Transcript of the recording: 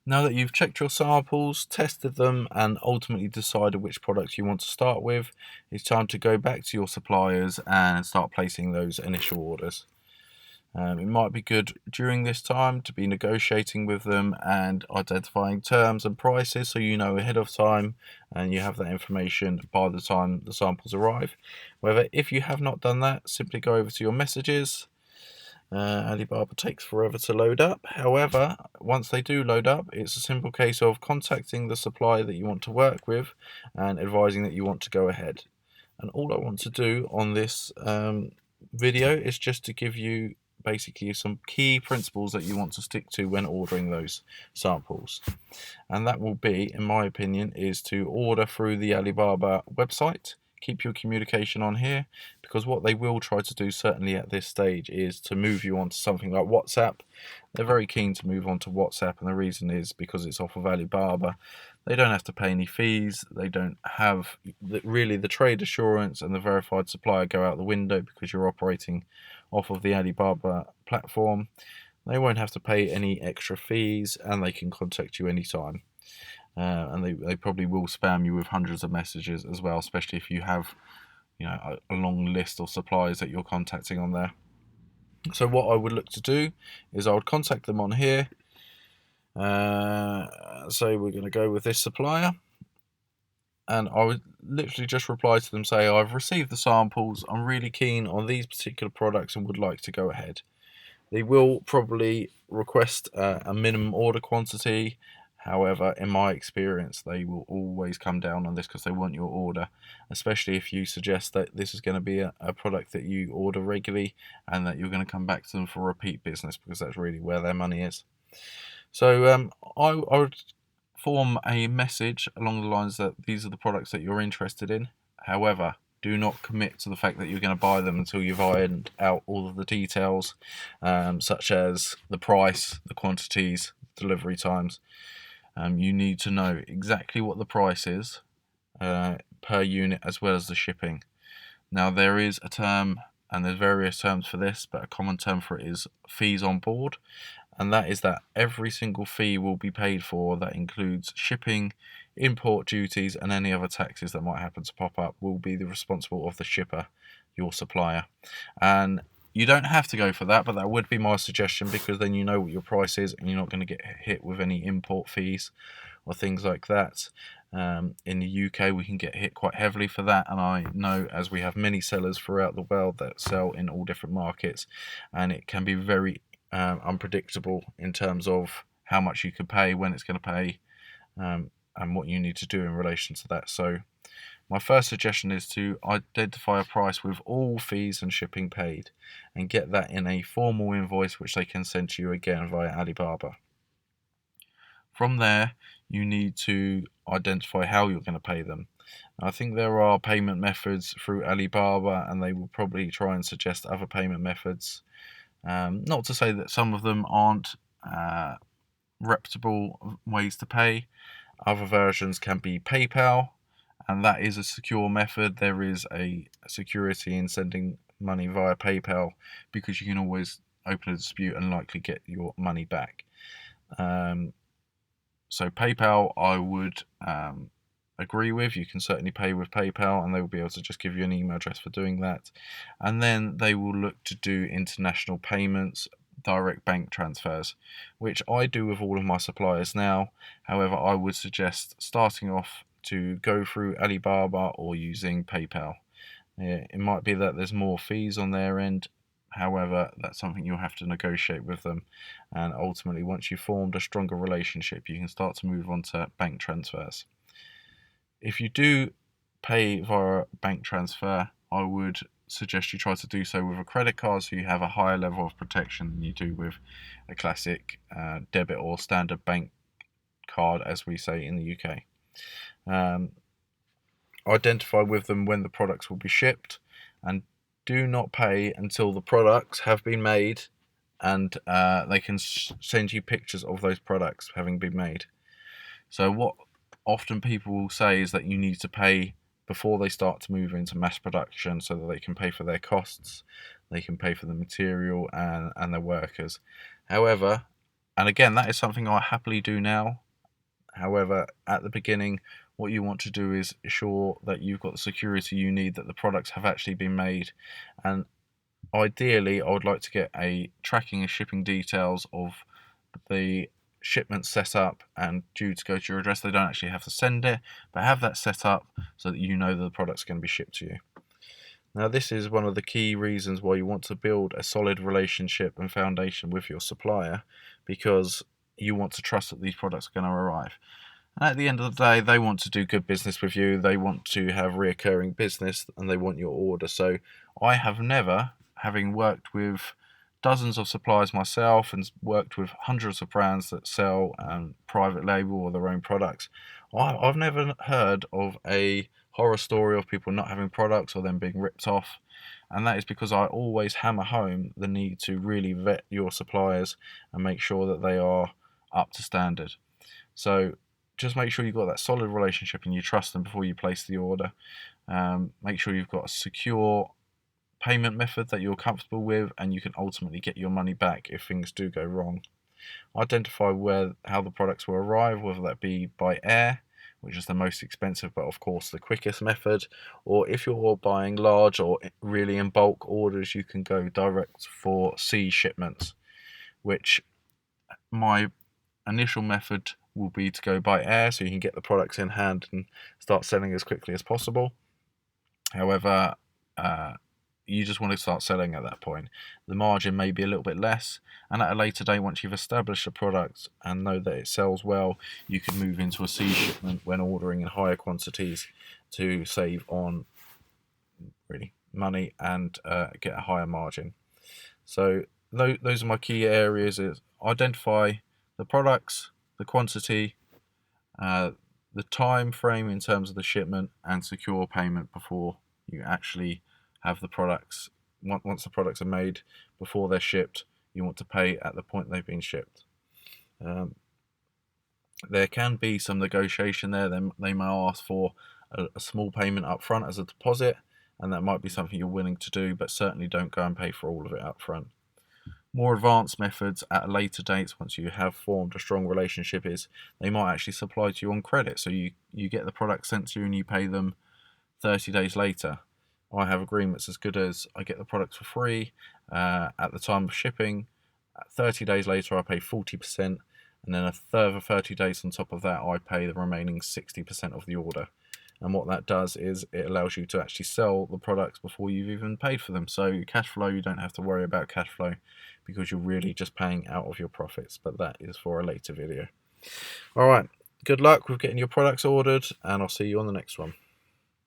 Now that you've checked your samples, tested them, and ultimately decided which products you want to start with, it's time to go back to your suppliers and start placing those initial orders. It might be good during this time to be negotiating with them and identifying terms and prices so you know ahead of time and you have that information by the time the samples arrive. However, if you have not done that, simply go over to your messages. Alibaba takes forever to load up. However, once they do load up, it's a simple case of contacting the supplier that you want to work with and advising that you want to go ahead. And all I want to do on this video is just to give you basically some key principles that you want to stick to when ordering those samples. And that will be, in my opinion, is to order through the Alibaba website. Keep your communication on here, because what they will try to do, certainly at this stage, is to move you onto something like WhatsApp. They're very keen to move on to WhatsApp, and the reason is because it's off of Alibaba. They don't have to pay any fees. They don't have really the trade assurance and the verified supplier go out the window because you're operating off of the Alibaba platform. They won't have to pay any extra fees, and they can contact you anytime. And they probably will spam you with hundreds of messages as well, especially if you have a long list of suppliers that you're contacting on there. So what I would look to do is I would contact them on here. So we're going to go with this supplier, and I would literally just reply to them, say I've received the samples, I'm really keen on these particular products and would like to go ahead. They will probably request a minimum order quantity. However, in my experience, they will always come down on this because they want your order, especially if you suggest that this is going to be a product that you order regularly and that you're going to come back to them for repeat business, because that's really where their money is. So I would form a message along the lines that these are the products that you're interested in. However, do not commit to the fact that you're going to buy them until you've ironed out all of the details, such as the price, the quantities, delivery times. You need to know exactly what the price is per unit, as well as the shipping. Now, there is a term, and there's various terms for this, but a common term for it is fees on board. And that is that every single fee will be paid for. That includes shipping, import duties, and any other taxes that might happen to pop up will be the responsible of the shipper, your supplier. And you don't have to go for that, but that would be my suggestion, because then you know what your price is and you're not going to get hit with any import fees or things like that. In the UK, we can get hit quite heavily for that, and I know, as we have many sellers throughout the world that sell in all different markets, and it can be very unpredictable in terms of how much you can pay, when it's going to pay, and what you need to do in relation to that. So my first suggestion is to identify a price with all fees and shipping paid, and get that in a formal invoice which they can send to you again via Alibaba. From there, you need to identify how you're going to pay them. I think there are payment methods through Alibaba, and they will probably try and suggest other payment methods. Not to say that some of them aren't reputable ways to pay. Other versions can be PayPal, and that is a secure method. There is a security in sending money via PayPal, because you can always open a dispute and likely get your money back. So PayPal, I would agree with. You can certainly pay with PayPal, and they will be able to just give you an email address for doing that. And then they will look to do international payments, direct bank transfers, which I do with all of my suppliers now. However, I would suggest starting off to go through Alibaba or using PayPal. It might be that there's more fees on their end. However, that's something you'll have to negotiate with them. And ultimately, once you've formed a stronger relationship, you can start to move on to bank transfers. If you do pay via bank transfer, I would suggest you try to do so with a credit card, so you have a higher level of protection than you do with a classic debit or standard bank card, as we say in the UK. Identify with them when the products will be shipped, and do not pay until the products have been made and they can send you pictures of those products having been made. So what often people will say is that you need to pay before they start to move into mass production, so that they can pay for their costs, they can pay for the material and their workers. However, And again, that is something I happily do now. However, at the beginning, what you want to do is ensure that you've got the security you need, that the products have actually been made. And ideally, I would like to get a tracking and shipping details of the shipment set up and due to go to your address. They don't actually have to send it, but have that set up so that you know that the product's going to be shipped to you. Now, this is one of the key reasons why you want to build a solid relationship and foundation with your supplier, because you want to trust that these products are going to arrive. And at the end of the day, they want to do good business with you. They want to have reoccurring business and they want your order. So I have never, having worked with dozens of suppliers myself and worked with hundreds of brands that sell private label or their own products, I've never heard of a horror story of people not having products or them being ripped off. And that is because I always hammer home the need to really vet your suppliers and make sure that they are up to standard. So just make sure you've got that solid relationship and you trust them before you place the order. Make sure you've got a secure payment method that you're comfortable with and you can ultimately get your money back if things do go wrong. Identify how the products will arrive, whether that be by air, which is the most expensive but of course the quickest method, or if you're buying large or really in bulk orders, you can go direct for sea shipments, which my initial method will be to go by air so you can get the products in hand and start selling as quickly as possible. However, you just want to start selling at that point. The margin may be a little bit less, and at a later date, once you've established a product and know that it sells well, you can move into a sea shipment when ordering in higher quantities to save on really money and get a higher margin. So those are my key areas: is identify the products, the quantity, the time frame in terms of the shipment, and secure payment before you actually have the products. Once the products are made, before they're shipped, you want to pay at the point they've been shipped. There can be some negotiation there. They may ask for a small payment up front as a deposit, and that might be something you're willing to do, but certainly don't go and pay for all of it up front. More advanced methods at a later date, once you have formed a strong relationship, is they might actually supply to you on credit. So you get the product sent to you and you pay them 30 days later. I have agreements as good as I get the products for free at the time of shipping. 30 days later, I pay 40%, and then a further 30 days on top of that, I pay the remaining 60% of the order. And what that does is it allows you to actually sell the products before you've even paid for them. So cash flow, you don't have to worry about cash flow because you're really just paying out of your profits. But that is for a later video. All right, good luck with getting your products ordered, and I'll see you on the next one.